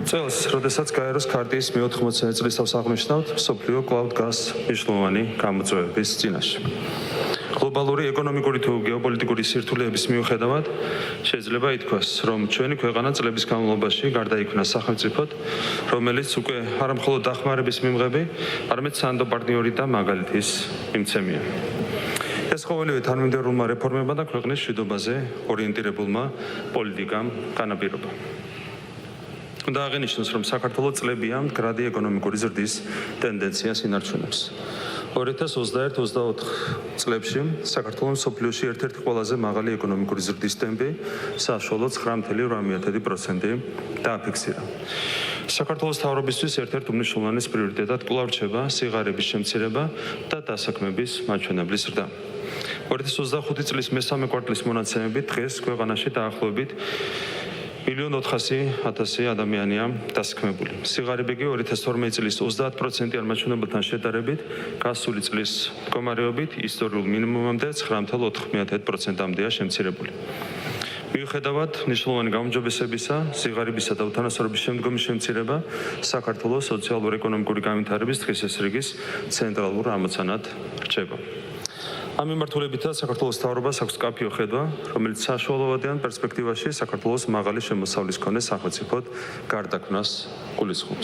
წელს, როდესაც გაეროს ქარტიის მე-80 წლისავს აღნიშნავთ, მსოფლიო კვლავ დგას მნიშვნელოვანი გამოწვევების წინაშე. გლობალური ეკონომიკური თუ გეოპოლიტიკური სირთულეების მიუხედავად შეიძლება ითქვას, რომ ჩვენი ქვეყანა წლების განმავლობაში გარდაიქმნა სახელმწიფოდ, რომელიც უკვე არა მხოლოდ დახმარების მიმღები, არამედ სანდო პარტნიორი და მაგალითის მიმცემია. ეს ყოველივე თანმიმდევრულმა რეფორმებმა და ქვეყნის მშვიდობაზე ორიენტირებულმა პოლიტიკამ განაპირობა. უნდა აღინიშნოს, რომ საქართველოს წლებია მდგრადი ეკონომიკური ზრდის ტენდენციას ინარჩუნებს. 2021-24 წლებში საქართველოს მსოფლიოში ერთ-ერთი ყველაზე მაღალი ეკონომიკური ზრდის ტემპი, საშუალოდ 9.8% დააფიქსირა. საქართველოს მთავრობისთვის ერთ-ერთ უმნიშვნელოვანეს პრიორიტეტად კვლავ რჩება სიღარიბის შემცირება და დასაქმების მაჩვენებლის ზრდა. 2025 წლის მესამე კვარტლის მონაცემებით დღეს ქვეყანაში დაახლოებით 1.400.000 ადამიანია დასაქმებული. სიღარიბე კი 2012 წლის 30%-იან მაჩვენებელთან შედარებით გასული წლის მდგომარეობით ისტორიულ მინიმუმამდე 9.4%-ამდეა შემცირებული. მიუხედავად მნიშვნელოვანი გაუმჯობესებისა, სიღარიბისა და უთანასწორობის შემდგომი შემცირება საქართველოს სოციალურ-ეკონომიკური განვითარების დღის რიგის ცენტრალურ ამოცანად რჩება. ამ მიმართულებითაც საქართველოს მთავრობას აქვს მკაფიო ხედვა, რომელიც საშუალოვადიან პერსპექტივაში საქართველოს მაღალი შემოსავლის მქონე სახელმწიფოდ გარდაქმნას გულისხმობს.